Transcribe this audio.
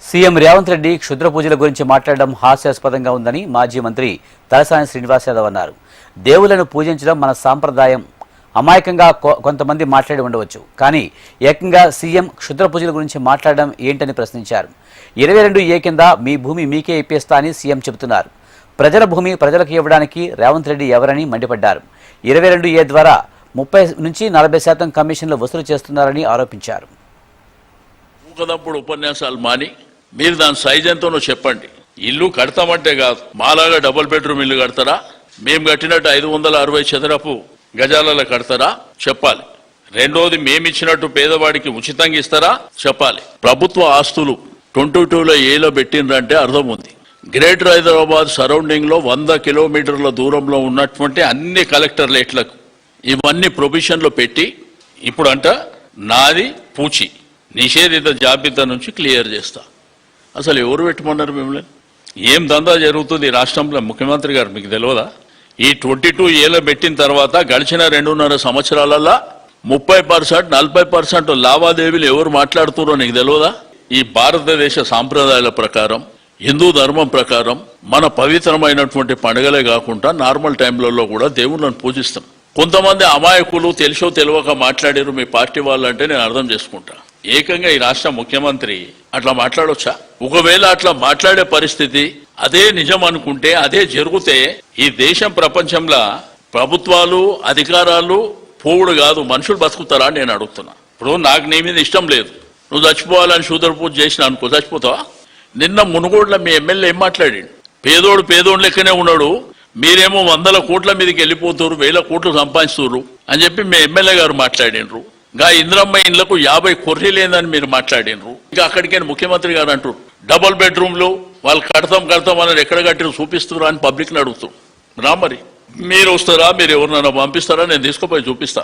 CM Revanth Reddy క్షుద్ర పూజల గురించి మాట్లాడడం హాస్యాస్పదంగా ఉందని మాజీ మంత్రి తలసాని శ్రీనివాస్ యాదవ్ అన్నారు. దేవులను పూజించడం మన సాంప్రదాయం. అమాయకంగా కొంతమంది మాట్లాడి ఉండవచ్చు, కానీ ఏకంగా సీఎం క్షుద్ర పూజల గురించి మాట్లాడడం ఏంటని ప్రశ్నించారు. 22A కింద మీ భూమి మీకే ఇప్పేస్తా అని సీఎం చెబుతున్నారు. ప్రజల భూమి ప్రజలకు ఇవ్వడానికి రేవంత్ రెడ్డి ఎవరని మండిపడ్డారు. 22A ద్వారా 30 నుంచి 40% కమిషన్లు వసూలు చేస్తున్నారని ఆరోపించారు. ఉపన్యాసాలు మాని మీరు దాని సైజ్ ఎంతనో చెప్పండి. ఇల్లు కడతామంటే కాదు, మాలాగా డబుల్ బెడ్రూమ్ ఇల్లు కడతారా, మేము కట్టినట్టు 560 చదరపు గజాలలో కడతారా చెప్పాలి. రెండోది మేమిచ్చినట్టు పేదవాడికి ఉచితంగా ఇస్తారా చెప్పాలి. ప్రభుత్వ ఆస్తులు 22లో ఏలో పెట్టిండ్రంటే అర్థం ఉంది. గ్రేటర్ హైదరాబాద్ సరౌండింగ్ లో 100 కిలోమీటర్ల దూరంలో ఉన్నటువంటి అన్ని కలెక్టర్లేట్లకు ఇవన్నీ ప్రొవిజన్లో పెట్టి ఇప్పుడు అంట నాది పూచి నిషేధిత జాబితా నుంచి క్లియర్ చేస్తా. అసలు ఎవరు పెట్టమన్నారు మిమ్మల్ని? ఏం దందా జరుగుతుంది రాష్ట్రంలో? ముఖ్యమంత్రి గారు మీకు తెలియదా? ఈ 22Aలో పెట్టిన తర్వాత గడిచిన 2.5 సంవత్సరాలలో 30%, 40% లావాదేవీలు ఎవరు మాట్లాడుతున్నారో నీకు తెలియదా? ఈ భారతదేశ సాంప్రదాయాల ప్రకారం, హిందూ ధర్మం ప్రకారం మన పవిత్రమైనటువంటి పండుగలే కాకుండా నార్మల్ టైంలలో కూడా దేవుళ్ళని పూజిస్తాం. కొంతమంది అమాయకులు తెలుసో తెలియక మాట్లాడారు మీ పార్టీ వాళ్ళంటే నేను అర్థం చేసుకుంటా. ఏకంగా ఈ రాష్ట్ర ముఖ్యమంత్రి అట్లా మాట్లాడొచ్చా? ఒకవేళ అట్లా మాట్లాడే పరిస్థితి అదే నిజం అనుకుంటే, అదే జరిగితే ఈ దేశం ప్రపంచంలో ప్రభుత్వాలు అధికారాలు పోవుడు కాదు మనుషులు బతుకుతారా అని నేను అడుగుతున్నా. ఇప్పుడు నాకు నీ మీద ఇష్టం లేదు, నువ్వు చచ్చిపోవాలని శూద్ర పూజ చేసిన అనుకో, చచ్చిపోతావా? నిన్న మునుగోడులో మీ ఎమ్మెల్యే ఏం మాట్లాడాడు? పేదోడు లెక్కనే ఉన్నాడు, మీరేమో 100 కోట్ల మీదకి వెళ్ళిపోతారు, 1000 కోట్లు సంపాదిస్తున్నారు అని చెప్పి మీ ఎమ్మెల్యే గారు మాట్లాడినరు. ఇంకా ఇంద్రమ్మ ఇండ్లకు 50 కొర్రీ లేదని మీరు మాట్లాడినరు. ఇంకా అక్కడికే ముఖ్యమంత్రి గారు అంటారు డబుల్ బెడ్రూమ్లు వాళ్ళు కడతాం అని ఎక్కడ కట్టిన చూపిస్తున్నారు అని పబ్లిక్ని అడుగుతారు. రా మరి మీరు వస్తారా, మీరు ఎవరినైనా పంపిస్తారా? నేను తీసుకుపోయి చూపిస్తా.